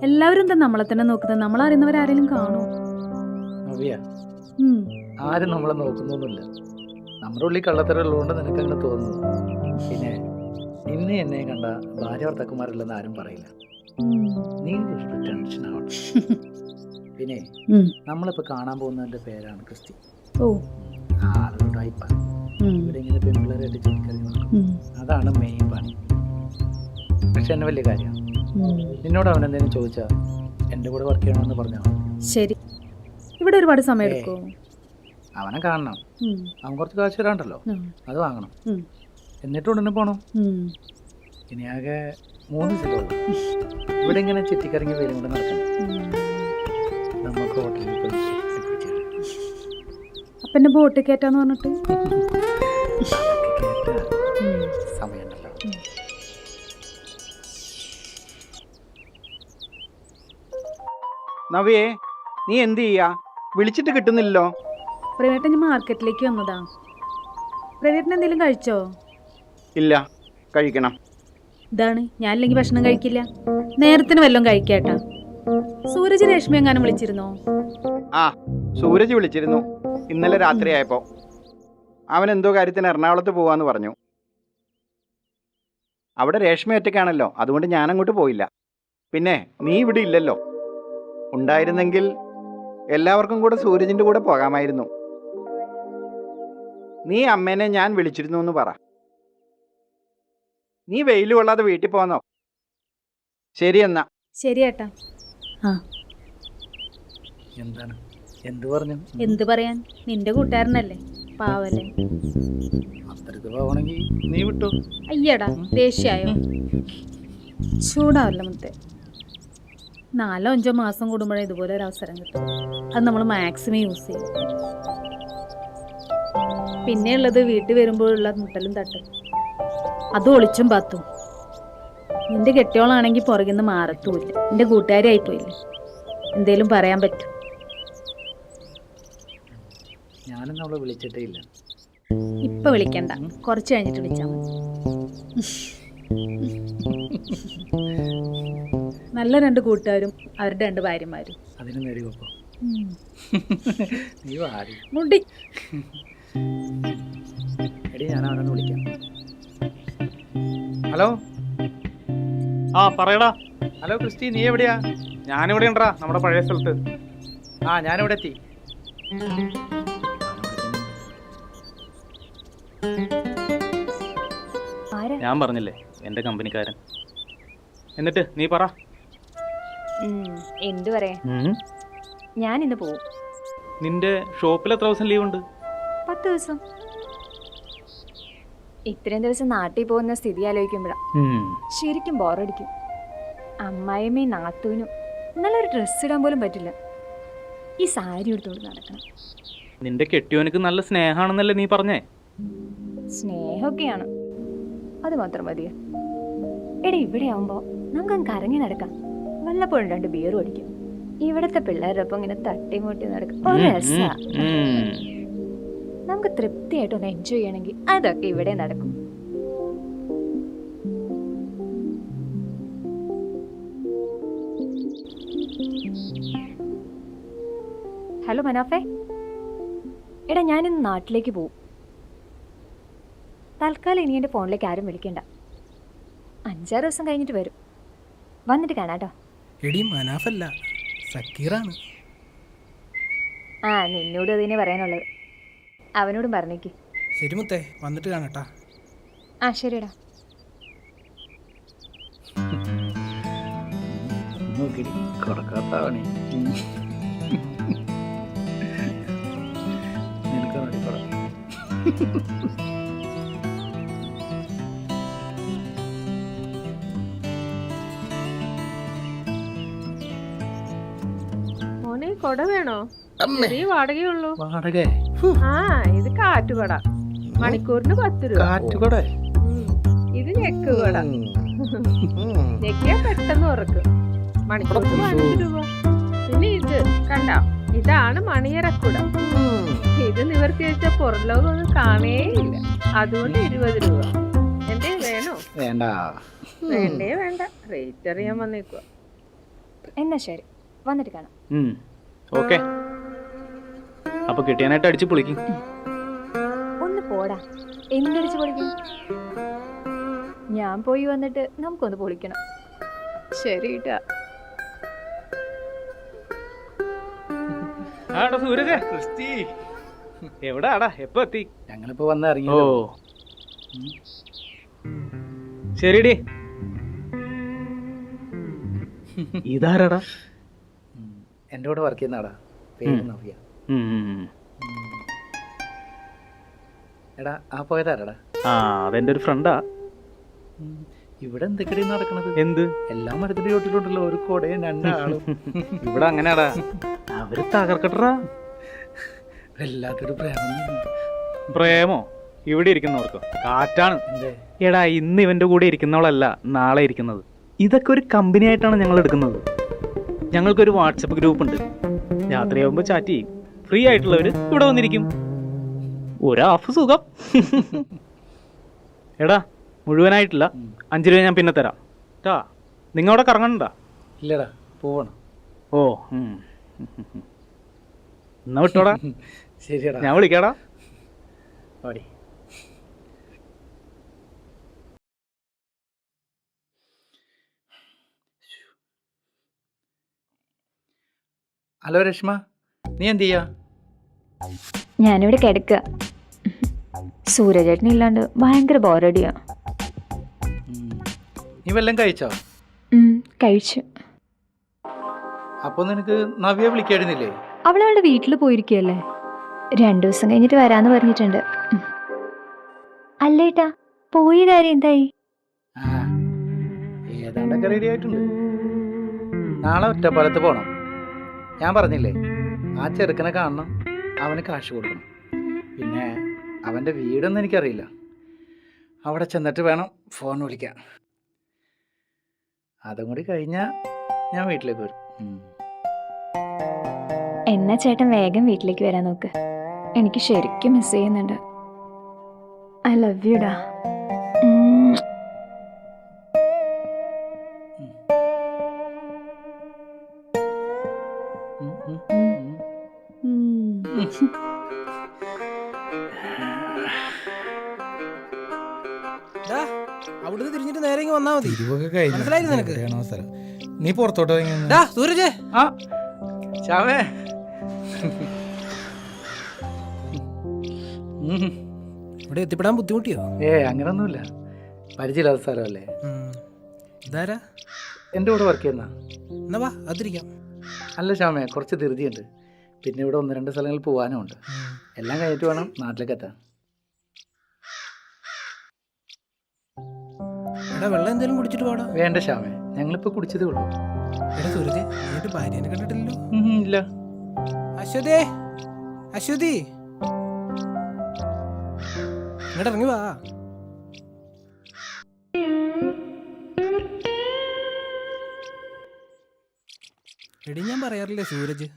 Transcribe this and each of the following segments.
എല്ലാവരും എന്താ നമ്മളെ തന്നെ നോക്കുന്നത്? നമ്മളറിയുന്നവരാരെങ്കിലും കാണോ? ആരും നമ്മളെ നോക്കുന്നൊന്നുമില്ല. നമ്മുടെ ഉള്ളിൽ കള്ളത്തരമുള്ളതുകൊണ്ട് നിനക്ക് അങ്ങനെ തോന്നുന്നു. പിന്നെ നിന്നെ എന്നെ കണ്ട ഭാര്യ ഭർത്താക്കന്മാരില്ലെന്ന് ആരും പറയില്ല. നീ ടെൻഷൻ ആവട്ടെ. പിന്നെ നമ്മളിപ്പോ കാണാൻ പോകുന്നതിന്റെ പേരാണ് ക്രിസ്റ്റി. ഇവിടെ ഇങ്ങനെ പെൺപിള്ളേരായിട്ട് ചിരിക്കറി നടക്കും. അതാണ് മെയിൻ പണി. പക്ഷെ എന്നെ വലിയ കാര്യമാണ്. നിന്നോട് അവൻ എന്തെങ്കിലും ചോദിച്ചാ എന്റെ കൂടെ വർക്ക് ചെയ്യണമെന്ന് പറഞ്ഞാൽ ശരി. ഇവിടെ ഒരുപാട് സമയം എടുക്കുമോ? അവനെ കാണണം. അവൻ കുറച്ച് കാശ് തരാണ്ടല്ലോ, അത് വാങ്ങണം. എന്നിട്ട് ഉടനെ പോണം. ഇനി ആകെ 3 സ്ഥലമുള്ളൂ. ഇവിടെ ഇങ്ങനെ ചുറ്റിക്കറങ്ങി പേരും കൊണ്ട് നടക്കണം. നമുക്ക് ഹോട്ടലിൽ പോയി അപ്പൊ എന്നെ ബോട്ട് കയറ്റാന്ന് പറഞ്ഞിട്ട് സമയമുണ്ടല്ലോ. നവിയെ, നീ എന്ത് ചെയ്യാ? വിളിച്ചിട്ട് കിട്ടുന്നില്ലല്ലോ. പ്രവേട്ടൻ ഞാൻ മാർക്കറ്റിലേക്ക് വന്നതാ. പ്രവേട്ടൻ എന്തെങ്കിലും കഴിച്ചോ? ഇല്ല, കഴിക്കണം. ഇതാണ്, ഞാനില്ലെങ്കിൽ ഭക്ഷണം കഴിക്കില്ല. നേരത്തിന് വല്ലതും കഴിക്കാട്ടാ. സൂരജ് രേഷ്മി എങ്ങാനും വിളിച്ചിരുന്നോ? ആ, സൂരജ് വിളിച്ചിരുന്നു ഇന്നലെ രാത്രിയായപ്പോ. അവൻ എന്തോ കാര്യത്തിന് എറണാകുളത്ത് പോവാന്ന് പറഞ്ഞു. അവിടെ രേഷ്മ ഒറ്റയ്ക്കാണല്ലോ, അതുകൊണ്ട് ഞാനങ്ങോട്ട് പോയില്ല. പിന്നെ നീ ഇവിടെ ഇല്ലല്ലോ. ഉണ്ടായിരുന്നെങ്കിൽ എല്ലാവർക്കും കൂടെ സൂരജിന്റെ കൂടെ പോകാമായിരുന്നു. നീ അമ്മേനെ ഞാൻ വിളിച്ചിരുന്നു എന്ന് പറ. നീ വെയിൽ കൊള്ളാതെ വീട്ടിൽ പോന്നോ? ശരി എന്നാ. ശരി ഏട്ടാ. എന്താണ്? എന്ത് പറഞ്ഞു? എന്ത് പറയാൻ, നിന്റെ കൂട്ടുകാരനല്ലേ, പാവല്ലേ. അത്രയ്ക്ക് പോവണമെങ്കിൽ നീ വിട്ടോ. അയ്യടാ, ദേഷ്യായോ? ചൂടാവല്ല മുത്തേ. 4-5 മാസം കൂടുമ്പോഴേ ഇതുപോലെ ഒരു അവസരം കിട്ടും. അത് നമ്മൾ മാക്സിമം യൂസ് ചെയ്യും. പിന്നെയുള്ളത് വീട്ടിൽ വരുമ്പോഴുള്ള മുട്ടലും തട്ടും, അത് ഒളിച്ചും പാത്തും. നിന്റെ കെട്ടിയോളാണെങ്കിൽ പുറകിന്ന് മാറത്തുമില്ല. നിന്റെ കൂട്ടുകാരി ആയിപ്പോയില്ലേ, എന്തേലും പറയാൻ പറ്റും. ഞാനും അവളെ വിളിച്ചിട്ടേ ഇല്ല. ഇപ്പൊ വിളിക്കണ്ട, കുറച്ച് കഴിഞ്ഞിട്ട് വിളിച്ചാൽ മതി. നല്ല 2 കൂട്ടുകാരും അവരുടെ 2 ഭാര്യമാരും. അതിന് നേടി വെപ്പോ നീ വാടി മുടി. എടി, ഞാൻ അവനൊന്ന് വിളിക്കാം. ഹലോ. ആ, പറയടാ. ഹലോ ക്രിസ്റ്റി, നീ എവിടെയാ? ഞാനിവിടെ ഉണ്ടാ, നമ്മുടെ പഴയ സ്ഥലത്ത്. ഞാനിവിടെ എത്തി. ഞാൻ പറഞ്ഞില്ലേ, എന്റെ കമ്പനിക്കാരൻ. എന്നിട്ട് നീ പറ. എന്തു പറയാ, ഞാൻ ഇന്ന് പോവും. നിന്റെ ഷോപ്പിൽ എത്ര ദിവസം ലീവ് ഉണ്ട്? 10 ദിവസം. ഇത്രയും ദിവസം നാട്ടിൽ പോകുന്ന സ്ഥിതി ആലോചിക്കുമ്പോഴാ ശരിക്കും ബോറടിക്കും. അമ്മായിമ്മയും നാത്തൂനും നല്ലൊരു ഡ്രസ്സ് ഇടാൻ പോലും പറ്റില്ല. ഈ സാരി എടുത്തോണ്ട് നടക്കണം. നിന്റെ കെട്ടിയോനക്ക് നല്ല സ്നേഹാണെന്നല്ലേ നീ പറഞ്ഞേ? സ്നേഹമൊക്കെയാണ്, അത് മാത്രം മതിയോ? എടാ, ഇവിടെ ആവുമ്പോ നമുക്ക് കറങ്ങി നടക്കാം. വല്ലപ്പോഴും 2 ബിയറും അടിക്കും. ഇവിടത്തെ പിള്ളേരൊപ്പം ഇങ്ങനെ തട്ടിമുട്ടി നടക്കും. ഒരു രസാ. നമുക്ക് തൃപ്തിയായിട്ടൊന്ന് എൻജോയ് ചെയ്യണമെങ്കിൽ അതൊക്കെ ഇവിടെ നടക്കും. ഹലോ മനാഫേ, എടാ ഞാനിന്ന് നാട്ടിലേക്ക് പോവും. തൽക്കാലം ഇനി എൻ്റെ ഫോണിലേക്ക് ആരും വിളിക്കണ്ട. 5-6 ദിവസം കഴിഞ്ഞിട്ട് വരും. വന്നിട്ട് കാണാട്ടോ. എടി, മനാഫല്ല, സക്കീറാണ്. നിന്നോട് അതിനെ പറയാനുള്ളത്. അവനോടും പറഞ്ഞേക്ക്. ശരി മുത്തേ, വന്നിട്ട് കാണട്ടാ. ശരിടാ. കൊടുക്കാത്തവണി നിനക്ക് വേണ്ടി പറ. മോനെ, കൊട വേണോ? വാടകയുള്ളൂ. വാടക? ഇത് കാറ്റുകൊട, മണിക്കൂറിന് 10 രൂപ. കാറ്റുകൊട? ഇത് ഞെക്കുകൊട. ഞെക്കിയാ പെട്ടെന്ന് ഉറക്കും. മണിക്കൂറിന് 5 രൂപ. പിന്നെ ഇത് കണ്ടോ, ഇതാണ് മണിയറക്കുട. ഇത് നിവർത്തി വെച്ച പുറലോകം ഒന്നും കാണേയില്ല. അതുകൊണ്ട് 20 രൂപ. എന്തേ വേണോ? വേണ്ട. വേണ്ടേ വേണ്ട, റേറ്റ് അറിയാൻ വന്നേക്കുക. എന്നാ ശരി, വന്നിട്ട് കാണാം. ഓക്കെ, അപ്പൊ കിട്ടിയാനായിട്ട് അടിച്ച് പൊളിക്കും. ഒന്ന് പോടാ, എന്തടിച്ച് പൊളിക്കും? ഞാൻ പോയി വന്നിട്ട് നമുക്കൊന്ന് പൊളിക്കണം. ശരി കേട്ടാ. ആടാ സൂരജ്, എവിടാടാ, എപ്പോ എത്തി? ഞങ്ങളിപ്പോ വന്ന് ഇറങ്ങി. ഓ ശരിടി. ഇതാരാടാ? എൻ്റെ കൂടെ വർക്ക് ചെയ്യുന്നടാ, പേര് നവ്യ. എടാ ആ പോയതാരടാ? ആ, അതെന്റെ ഒരു ഫ്രണ്ടാ. ഇവിടെ എന്തൊക്കെയാണ് നടക്കണത്? എന്ത്? എല്ലാ മരത്തിന്റെ ചോട്ടിലുണ്ടല്ലോ ഒരു കൊടയും രണ്ടാളും. ഇവിടെ അങ്ങനെയാടാ, അവര് തകർക്കട്ടാ. വല്ലാത്തൊരു പ്രേമം. പ്രേമോ? ഇവിടെ ഇരിക്കുന്നവർക്ക് കാറ്റാണ്. എന്തേ? എടാ, ഇന്ന് ഇവന്റെ കൂടെ ഇരിക്കുന്നവളല്ല നാളെ ഇരിക്കുന്നത്. ഇതൊക്കെ ഒരു കമ്പനി ആയിട്ടാണ് ഞങ്ങൾ എടുക്കുന്നത്. ഞങ്ങൾക്കൊരു വാട്സപ്പ് ഗ്രൂപ്പ് ഉണ്ട്. രാത്രിയാകുമ്പോൾ ചാറ്റ് ചെയ്യും. ഫ്രീ ആയിട്ടുള്ളവർ ഇവിടെ വന്നിരിക്കും. ഒരു ഹാഫ് സുഖം. എടാ, മുഴുവനായിട്ടില്ല, 5 രൂപ ഞാൻ പിന്നെ തരാം ട്ടാ. നിങ്ങളവിടെ കറങ്ങണ്ട? ഇല്ലടാ, പോവണം. ഓ എന്നാ വിട്ടോടാ. ശരിയടാ, ഞാൻ വിളിക്കാടാ. പാടി. ഹലോ രശ്മ, നീ എന്ത് ചെയ്യാ? ഞാനിവിടെ കിടക്കുക. സൂര്യചേട്ടൻ ഇല്ലാണ്ട് ഭയങ്കര ബോറടിയാ. നീ വല്ലതും കഴിച്ചോ? കഴിച്ചു. അപ്പൊ നിനക്ക് നവ്യ വിളിക്കായിരുന്നില്ലേ? അവളവളുടെ വീട്ടിൽ പോയിരിക്കുകയല്ലേ. 2 ദിവസം കഴിഞ്ഞിട്ട് വരാന്ന് പറഞ്ഞിട്ടുണ്ട്. അല്ലേട്ടാ, പോയ കാര്യം എന്തായി? ഏതാണ്ടൊക്കെ റെഡി ആയിട്ടുണ്ട്. നാളെ ഒറ്റപ്പാലത്ത് പോണം. ഞാൻ പറഞ്ഞില്ലേ, ആ ചെറുക്കനെ കാണണം, അവന് കാശ് കൊടുക്കണം. പിന്നെ അവൻ്റെ വീടൊന്നും എനിക്കറിയില്ല. അവിടെ ചെന്നിട്ട് വേണം ഫോൺ വിളിക്കാൻ. അതും കൂടി കഴിഞ്ഞാൽ ഞാൻ വീട്ടിലേക്ക് വരും. എന്നാ ചേട്ടൻ വേഗം വീട്ടിലേക്ക് വരാൻ നോക്ക്. എനിക്ക് ശരിക്കും മിസ് ചെയ്യുന്നുണ്ട്. ഐ ലവ് യു ഡാ. അവിടുന്ന് തിരിഞ്ഞിട്ട് നേരെ ഇങ്ങ് വന്നാ മതി. തിരിവൊക്കെ മനസ്സിലായില്ലേ നിനക്ക്? അവസരം. നീ പുറത്തോട്ട് ഇറങ്ങി. ഡാ സൂരജ്, ആ ശാവേ, ഇവിടെ എത്തിപ്പെടാൻ ബുദ്ധിമുട്ടിയോ? അങ്ങനൊന്നുമില്ല, പരിചയമില്ലാത്ത സ്ഥലമല്ലേ. ഇതാരാ? എൻ്റെ കൂടെ വർക്ക് ചെയ്യുന്ന. എന്നാ വാ, അതിരിക്കാം. അല്ല ശ്യാമേ, കുറച്ച് ധൃതിയുണ്ട്. പിന്നെ ഇവിടെ 1-2 സ്ഥലങ്ങളിൽ പോകാനും ഉണ്ട്. എല്ലാം കഴിഞ്ഞിട്ട് വേണം നാട്ടിലേക്ക് എത്താൻ. എടാ, വെള്ളം എന്തെങ്കിലും കുടിച്ചിട്ട് പോടാ. വേണ്ട ശ്യാമേ, ഞങ്ങളിപ്പോൾ കുടിച്ചതേ ഉള്ളൂ. എടാ സൂരജ്, നീ ഭാര്യനെ കണ്ടിട്ടില്ലല്ലോ. ഇല്ല. അശ്വതേ, അശ്വതി, ഇങ്ങോട്ട് ഇറങ്ങി വാ. എടി, ഞാൻ പറയാറില്ലേ സൂരജ്.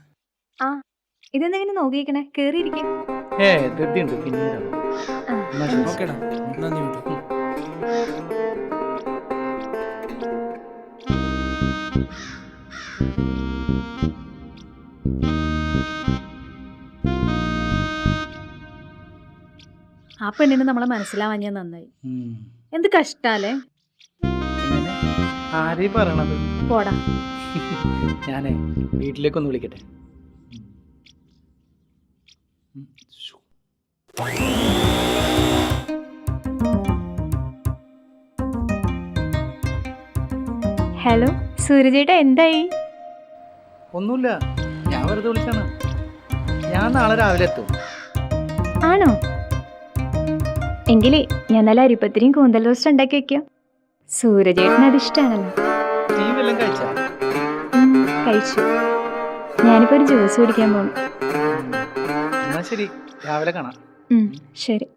ഇതെന്തെങ്കിലും നോക്കിയിരിക്കണേ, കേറിയിരിക്കേ. ധൃതിയുണ്ട്, പിന്നീട്. ഓക്കേടാ, എന്നാ നീ വിട്ടു. ആ പെണ്ണിന് നമ്മളെ മനസ്സിലാവാഞ്ഞ നന്നായി. എന്ത് കഷ്ടാലേ. ആരെയും പറയണത്? പോടാ. ഞാനേ വീട്ടിലേക്കൊന്ന് വിളിക്കട്ടെ. ഹലോ സൂരജേട്ടാ, എന്തായി? ഒന്നുമില്ല, ഞാൻ വെറുതെ വിളിച്ചാണ്. ഞാൻ നാളെ രാവിലെ എത്തും. ആണോ? എങ്കിലേ ഞാൻ നല്ല അരിപ്പത്തിരിയും കൂന്തൽ റോസ്റ്റ് ഉണ്ടാക്കി വെക്കാം. സൂരജേട്ടന് അത് ഇഷ്ടമാണല്ലോ. നീ വല്ലതും കഴിച്ചാ? കഴിച്ചു. ഞാനിപ്പോ ഒരു ജ്യൂസ് കുടിക്കാൻ പോകണം. എന്നാ ശരി, രാവിലെ കാണാം. ശരി.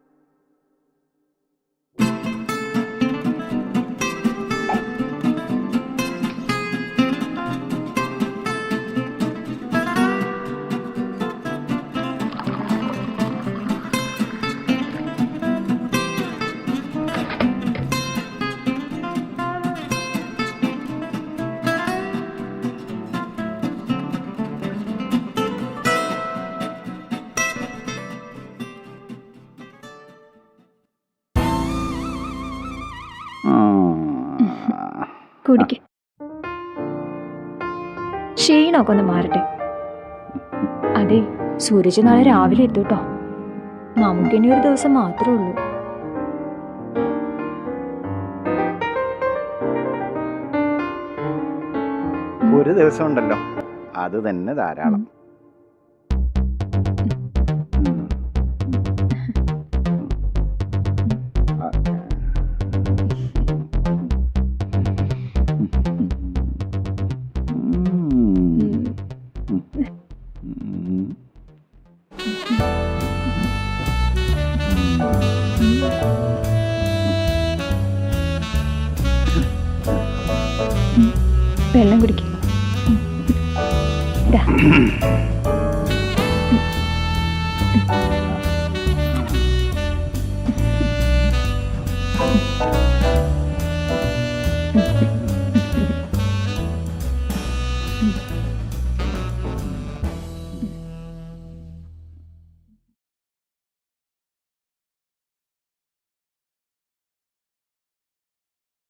കുടിക്ക്. ക്ഷീണമൊക്കെ ഒന്ന് മാറട്ടെ. അതെ, സൂരജ് നാളെ രാവിലെ എത്തൂട്ടോ. നമുക്കിനി ഒരു ദിവസം മാത്രമേ ഉള്ളൂ. ഒരു ദിവസം ഉണ്ടല്ലോ, അത് തന്നെ ധാരാളം. വെള്ളം കുടിക്കുക. ഇതാ.